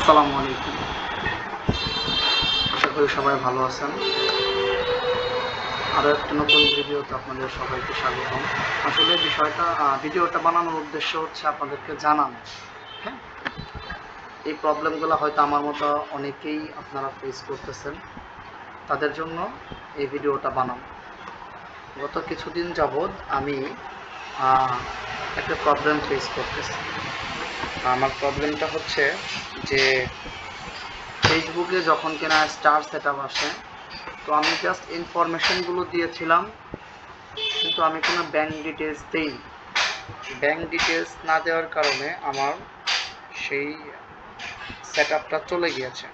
আসসালামু আলাইকুম। আশা করি সবাই ভালো আছেন। আরও একটা নতুন ভিডিওতে আপনাদের সবাইকে স্বাগতম। আসলে ভিডিওটা বানানোর উদ্দেশ্য হচ্ছে আপনাদেরকে জানানো, হ্যাঁ, এই প্রবলেমগুলো হয়তো আমার মতো অনেকেই আপনারা ফেস করতেছেন, তাদের জন্য এই ভিডিওটা বানানো। গত কিছুদিন যাবৎ আমি একটা প্রবলেম ফেস করতেছি। আমার প্রবলেমটা হচ্ছে যে ফেসবুকে যখন কিনা স্টার সেটআপ আসে, তো আমি জাস্ট ইনফরমেশনগুলো দিয়েছিলাম, কিন্তু আমি কোনো ব্যাঙ্ক ডিটেলস দিইনি। ব্যাঙ্ক ডিটেলস না দেওয়ার কারণে আমার সেই সেটআপটা চলে গিয়েছে।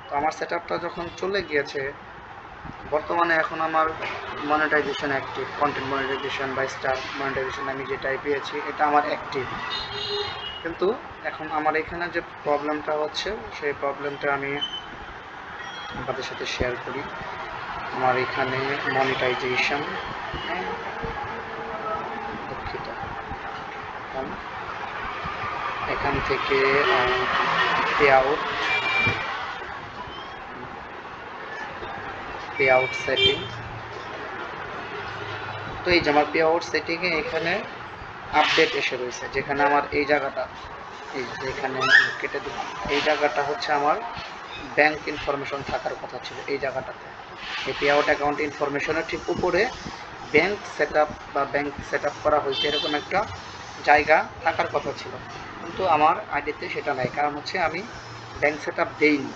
তো আমার সেটআপটা যখন চলে গিয়েছে, বর্তমানে এখন আমার মনিটাইজেশন অ্যাক্টিভ, কন্টেন্ট মনিটাইজেশন বা স্টার মনিটাইজেশন আমি যেটাই পেয়েছি এটা আমার অ্যাক্টিভ। কিন্তু এখন আমার এখানে যে প্রবলেমটা হচ্ছে, সেই প্রবলেমটা আমি আপনাদের সাথে শেয়ার করি। আমার এখানে মনিটাইজেশন, দুঃখিত, এখান থেকে পে আউট সেটিং। তো এই যে আমার পে আউট সেটিংয়ে এখানে আপডেট এসে রয়েছে, যেখানে আমার এই জায়গাটা, এই যে এখানে কেটে দিলাম, এই জায়গাটা হচ্ছে আমার ব্যাংক ইনফরমেশন থাকার কথা ছিল। এই জায়গাটাতে এই পে আউট অ্যাকাউন্ট ইনফরমেশনের ঠিক উপরে ব্যাংক সেট আপ করা হয়েছে এরকম একটা জায়গা থাকার কথা ছিল, কিন্তু আমার আইডিতে সেটা নাই। কারণ হচ্ছে আমি ব্যাংক সেট আপ দেইনি।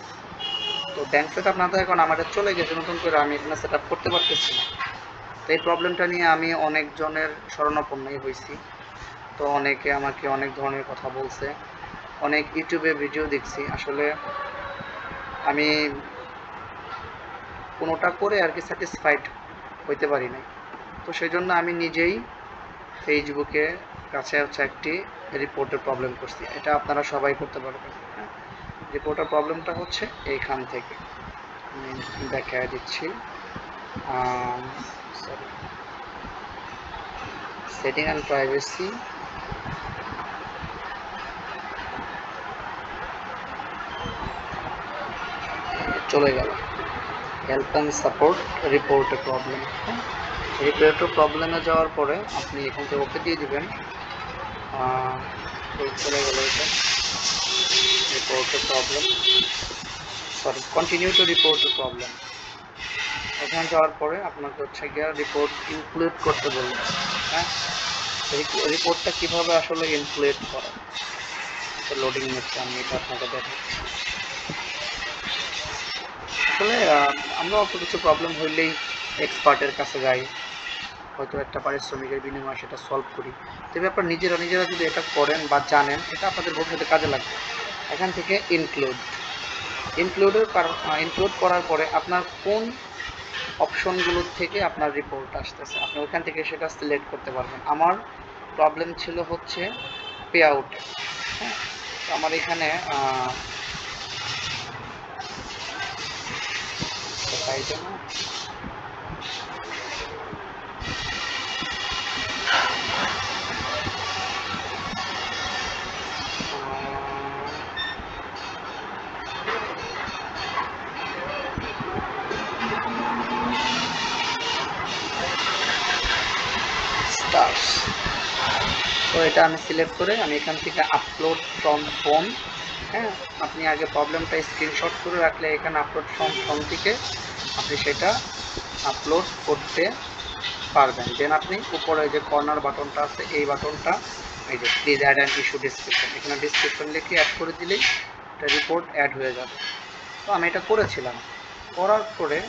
তো ব্যাংক সেট আপ না থাকার কারণে আমার চলে গেছে, নতুন করে আমি এখানে সেট আপ করতে পারতেছি না। তো এই প্রবলেমটা নিয়ে আমি অনেকজনের শরণাপন্নই হয়েছি। তো অনেকে আমাকে অনেক ধরনের কথা বলছে, অনেক ইউটিউবে ভিডিও দেখছি। আসলে আমি কোনোটা করে আর কি স্যাটিসফাইড হইতে পারি নাই। তো সেই জন্য আমি নিজেই ফেসবুকে কাছে হচ্ছে একটি রিপোর্টের প্রবলেম করছি। এটা আপনারা সবাই করতে পারবেন। হ্যাঁ, রিপোর্টের প্রবলেমটা হচ্ছে এইখান থেকে আমি দেখায় দিচ্ছি। সরি, সেটিং অ্যান্ড প্রাইভেসি, চলে গেল হেল্প অ্যান্ড সাপোর্ট রিপোর্টের প্রবলেম। হ্যাঁ, রিপোর্টের প্রবলেমে যাওয়ার পরে আপনি এখান থেকে ওকে দিয়ে দিবেন। চলে গেল এটা রিপোর্টের প্রবলেম, সরি, কন্টিনিউ টু রিপোর্টের প্রবলেম। এখানে যাওয়ার পরে আপনাকে হচ্ছে গিয়ে রিপোর্ট ইনক্লুড করতে বলবেন। হ্যাঁ, রিপোর্টটা কীভাবে আসলে ইনক্লুড করা, লোডিং নিচ্ছে, আমি এটা আপনাকে দেখাচ্ছি। আসলে আমরা অল্প কিছু প্রবলেম হইলেই এক্সপার্টের কাছে যাই, হয়তো একটা পারিশ্রমিকের বিনিময়ে সেটা সলভ করি। তবে আপনারা নিজেরা যদি এটা করেন বা জানেন, এটা আপনাদের ভবিষ্যতে কাজে লাগবে। এখান থেকে ইনক্লুড করার পরে আপনার কোন অপশনগুলোর থেকে আপনার রিপোর্ট আসতেছে, আপনি ওখান থেকে সেটা সিলেক্ট করতে পারবেন। আমার প্রবলেম ছিল হচ্ছে পে আউটে। হ্যাঁ, তো আমার এখানে তাই জন্য স্টার্স, তো এটা আমি সিলেক্ট করে আমি এখান থেকে আপলোড ফ্রম ফোন। হ্যাঁ, আপনি আগে প্রবলেমটা স্ক্রিনশট করে রাখলে এখানে আপলোড ফ্রম ফোন থেকে আপনি সেটা আপলোড করতে পারবেন। দেন আপনি উপরে যে কর্নার বাটনটা আছে, এই বাটনটা, এই যে please add and issue description, এখানে ডিসক্রিপশন লিখে অ্যাড করে দিলেই এটা রিপোর্ট অ্যাড হয়ে যাবে। তো আমি এটা করেছিলাম, করার পরে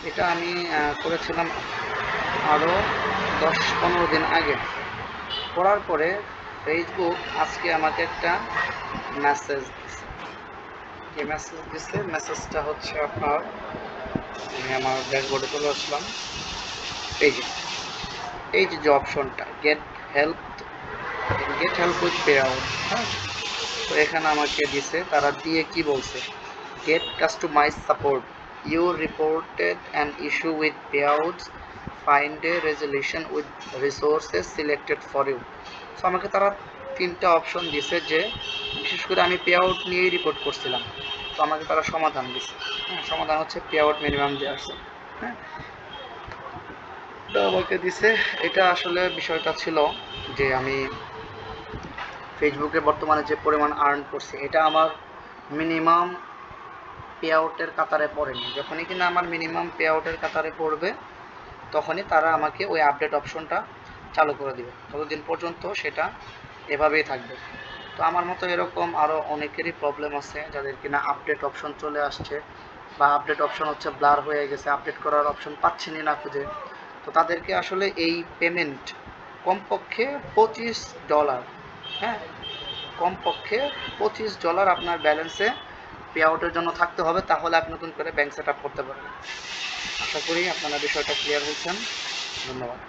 এটা আমি করেছিলাম আরও 10-15 দিন আগে। করার পরে ফেসবুক আজকে আমাকে একটা মেসেজ দিছে। কি মেসেজ দিছে? মেসেজটা হচ্ছে আপনার, আমি আমার ড্যাশবোর্ডে চলে আসলাম। এই যে অপশনটা get help with payout. হ্যাঁ, তো এখানে আমাকে দিছে, তারা দিয়ে কি বলছে, get customise support, you reported an issue with payouts, find a resolution with resources selected for you. So আমাকে তারা 3টা অপশন দিছে, যে বিশেষ করে আমি পে আউট নিয়েই রিপোর্ট করছিলাম, তো আমাকে তারা সমাধান দিছে। হ্যাঁ, সমাধান হচ্ছে পে আউট মিনিমাম দিয়ে আসছে। হ্যাঁ, এটা আমাকে দিছে। এটা আসলে বিষয়টা ছিল যে আমি ফেসবুকে বর্তমানে যে পরিমাণ আর্ন করছি, এটা আমার মিনিমাম পে আউটের কাতারে পড়েনি। যখনই কিনা আমার মিনিমাম পে আউটের কাতারে পড়বে, তখনই তারা আমাকে ওই আপডেট অপশনটা চালু করে দিবে। ততদিন পর্যন্ত সেটা এভাবেই থাকবে। তো আমার মতো এরকম আরও অনেকেরই প্রবলেম আছে, যাদের কিনা আপডেট অপশন চলে আসছে বা আপডেট অপশন হচ্ছে ব্লার হয়ে গেছে, আপডেট করার অপশন পাচ্ছেনই না খুঁজে। তো তাদেরকে আসলে এই পেমেন্ট কমপক্ষে $25, হ্যাঁ, কমপক্ষে $25 আপনার ব্যালেন্সে পে আউটের জন্য থাকতে হবে, তাহলে আপনি নতুন করে ব্যাংক সেট আপ করতে পারবেন। আশা করি আপনারা বিষয়টা ক্লিয়ার হয়েছেন। ধন্যবাদ।